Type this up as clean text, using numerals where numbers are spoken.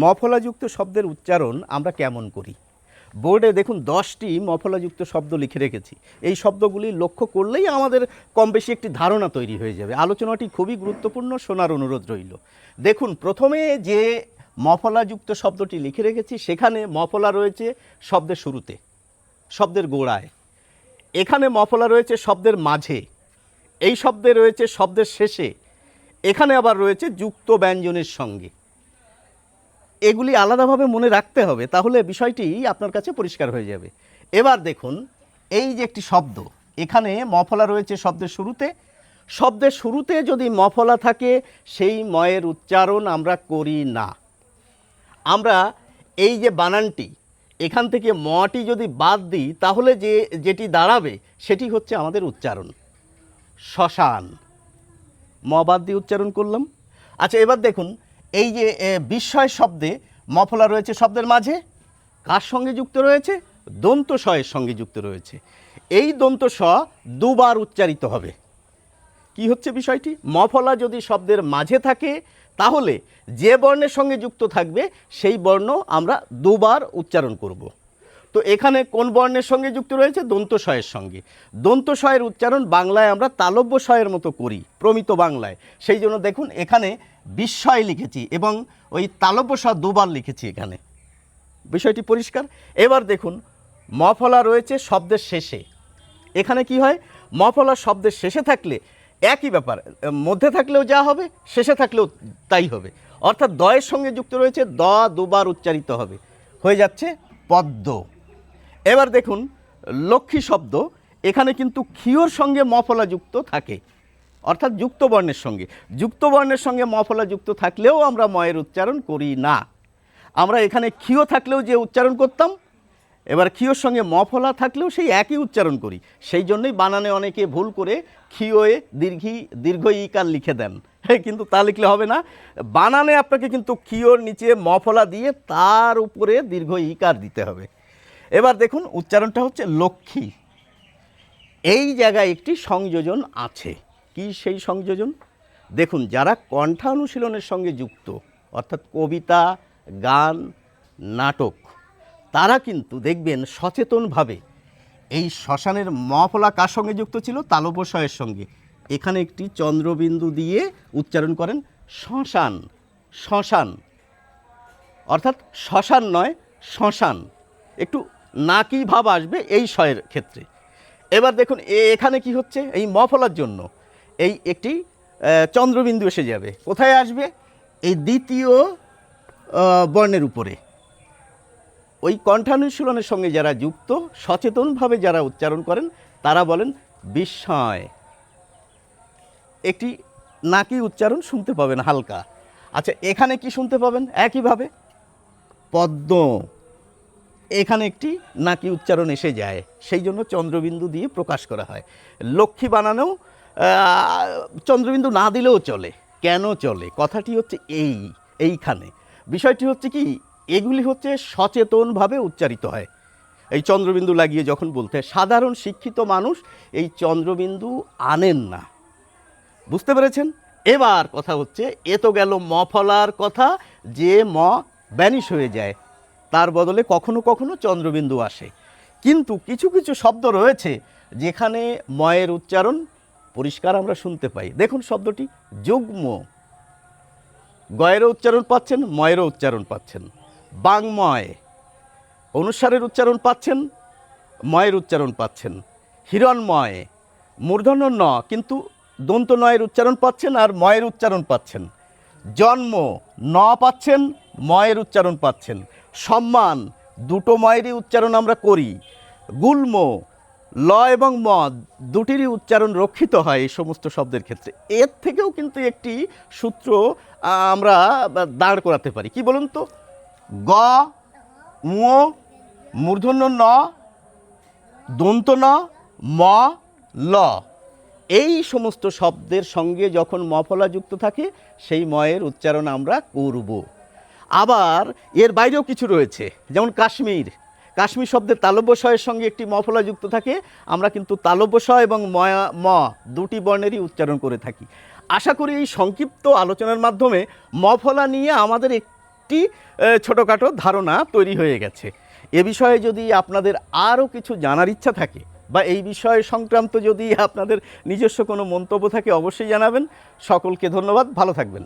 মফলাযুক্ত শব্দের উচ্চারণ আমরা কেমন করি? বোর্ডে দেখুন 10টি মফলাযুক্ত শব্দ লিখে রেখেছি। এই শব্দগুলি লক্ষ্য করলেই আমাদের কম বেশি একটি ধারণা তৈরি হয়ে যাবে। আলোচনাটি খুবই গুরুত্বপূর্ণ, শোনার অনুরোধ রইল। দেখুন, প্রথমে যে মফলাযুক্ত শব্দটি লিখে রেখেছি সেখানে মফলা রয়েছে শব্দের শুরুতে, শব্দের গোড়ায়। এখানে মফলা রয়েছে শব্দের মাঝে, এই শব্দে রয়েছে শব্দের শেষে, এখানে আবার রয়েছে যুক্ত ব্যঞ্জনের সঙ্গে। এগুলি আলাদাভাবে মনে রাখতে হবে, তাহলে বিষয়টি আপনার কাছে পরিষ্কার হয়ে যাবে। এবার দেখুন, এই যে একটি শব্দ, এখানে মফলা রয়েছে শব্দের শুরুতে। শব্দের শুরুতে যদি মফলা থাকে সেই ময়ের উচ্চারণ আমরা করি না। আমরা এই যে বানানটি, এখান থেকে মটি যদি বাদ দিই তাহলে যেটি দাঁড়াবে সেটি হচ্ছে আমাদের উচ্চারণ। শ্মশান, ম বাদ দিয়ে উচ্চারণ করলাম। আচ্ছা, এবার দেখুন, এই যে বিস্ময় শব্দে মফলা রয়েছে শব্দের মাঝে, কার সঙ্গে যুক্ত রয়েছে? দন্ত স-এর সঙ্গে যুক্ত রয়েছে। এই দন্ত স দুবার উচ্চারিত হবে। কি হচ্ছে বিষয়টি? মফলা যদি শব্দের মাঝে থাকে তাহলে যে বর্ণের সঙ্গে যুক্ত থাকবে সেই বর্ণ আমরা দুবার উচ্চারণ করব। তো এখানে কোন বর্ণের সঙ্গে যুক্ত রয়েছে? দন্ত স-এর সঙ্গে। দন্ত স-এর উচ্চারণ বাংলায় আমরা তালব্য স-এর মতো করি, প্রমিত বাংলায়। সেই জন্য দেখুন, এখানে বিস্ময় লিখেছি এবং ওই তালব্য স দুবার লিখেছি এখানে। বিষয়টি পরিষ্কার? এবার দেখুন, মফলা রয়েছে শব্দের শেষে। এখানে কি হয়? মফলা শব্দের শেষে থাকলে একই ব্যাপার, মধ্যে থাকলেও যা হবে শেষে থাকলেও তাই হবে। অর্থাৎ দয়ের সঙ্গে যুক্ত রয়েছে, দ দুবার উচ্চারিত হবে, হয়ে যাচ্ছে পদ্ম। এবার দেখুন, লক্ষ্মী শব্দ, এখানে কিন্তু ক্ষীয়র সঙ্গে মফলা যুক্ত থাকে, অর্থাৎ যুক্ত বর্ণের সঙ্গে। যুক্ত বর্ণের সঙ্গে মফলা যুক্ত থাকলেও আমরা ময়ের উচ্চারণ করি না। আমরা এখানে ক্ষীয় থাকলেও যে উচ্চারণ করতাম, এবার ক্ষীয়র সঙ্গে মফলা থাকলেও সেই একই উচ্চারণ করি। সেই জন্যই বানানে অনেকে ভুল করে ক্ষীয়ে দীর্ঘ ইকার লিখে দেন, কিন্তু তা লিখলে হবে না। বানানে আপনাকে কিন্তু ক্ষীয়র নিচে মফলা দিয়ে তার উপরে দীর্ঘ ইকার দিতে হবে। এবার দেখুন, উচ্চারণটা হচ্ছে লক্ষ্মী। এই জায়গায় একটি সংযোজন আছে। কি সেই সংযোজন? দেখুন, যারা কণ্ঠানুশীলনের সঙ্গে যুক্ত, অর্থাৎ কবিতা, গান, নাটক, তারা কিন্তু দেখবেন সচেতনভাবে এই শ্মশানের মফলা কার সঙ্গে যুক্ত ছিল? তালব্য স-এর সঙ্গে। এখানে একটি চন্দ্রবিন্দু দিয়ে উচ্চারণ করেন শ্মশান, শ্মশান, অর্থাৎ শ্মশান নয়, শ্মশান। একটু নাকি ভাব আসবে এই স-এর ক্ষেত্রে। এবার দেখুন, এখানে কি হচ্ছে? এই মফলার জন্য এই একটি চন্দ্রবিন্দু এসে যাবে। কোথায় আসবে? এই দ্বিতীয় বর্ণের উপরে। ওই কণ্ঠানুশীলনের সঙ্গে যারা যুক্ত, সচেতনভাবে যারা উচ্চারণ করেন, তারা বলেন বিস্ময়। একটি নাকি উচ্চারণ শুনতে পাবেন হালকা। আচ্ছা, এখানে কি শুনতে পাবেন? একইভাবে পদ্ম, এখানে একটি নাকি উচ্চারণ এসে যায়, সেই জন্য চন্দ্রবিন্দু দিয়ে প্রকাশ করা হয়। লক্ষ্মী বানানেও চন্দ্রবিন্দু না দিলেও চলে। কেন চলে? কথাটি হচ্ছে এইখানে। বিষয়টি হচ্ছে কি, এগুলি হচ্ছে সচেতনভাবে উচ্চারিত হয়। এই চন্দ্রবিন্দু লাগিয়ে যখন বলতে হয়, সাধারণ শিক্ষিত মানুষ এই চন্দ্রবিন্দু আনেন না। বুঝতে পেরেছেন? এবার কথা হচ্ছে, এ তো গেল মফলার কথা, যে ম ব্যানিশ হয়ে যায়, তার বদলে কখনো কখনো চন্দ্রবিন্দু আসে। কিন্তু কিছু কিছু শব্দ রয়েছে যেখানে ময়ের উচ্চারণ পরিষ্কার আমরা শুনতে পাই। দেখুন শব্দটি যুগ্ম, গয়েরও উচ্চারণ পাচ্ছেন, ময়েরও উচ্চারণ পাচ্ছেন। বাংময়, অনুসারের উচ্চারণ পাচ্ছেন, ময়ের উচ্চারণ পাচ্ছেন। হিরণময়, মূর্ধন্য ন কিন্তু দন্ত নয়ের উচ্চারণ পাচ্ছেন আর ময়ের উচ্চারণ পাচ্ছেন। জন্ম, ন পাচ্ছেন, ময়ের উচ্চারণ পাচ্ছেন। সম্মান, দুটো ময়েরই উচ্চারণ আমরা করি। গুল্ম, ল এবং ম দুটিরই উচ্চারণ রক্ষিত হয় এই সমস্ত শব্দের ক্ষেত্রে। এর থেকেও কিন্তু একটি সূত্র আমরা দাঁড় করাতে পারি। কি বলুন তো? গ, ঙ, মূর্ধন্য ন, দন্ত ন, ম, ল, এই সমস্ত শব্দের সঙ্গে যখন মফলা যুক্ত থাকে সেই ময়ের উচ্চারণ আমরা করব। আবার এর বাইরেও কিছু রয়েছে, যেমন কাশ্মীর। কাশ্মীর শব্দের তালব্য স-এর সঙ্গে একটি মফলা যুক্ত থাকে, আমরা কিন্তু তালব্য স এবং ম দুটি বর্ণেরই উচ্চারণ করে থাকি। আশা করি এই সংক্ষিপ্ত আলোচনার মাধ্যমে মফলা নিয়ে আমাদের একটি ছোটোখাটো ধারণা তৈরি হয়ে গেছে। এ বিষয়ে যদি আপনাদের আরও কিছু জানার ইচ্ছা থাকে বা এই বিষয় সংক্রান্ত যদি আপনাদের নিজস্ব কোনো মন্তব্য থাকে অবশ্যই জানাবেন। সকলকে ধন্যবাদ, ভালো থাকবেন।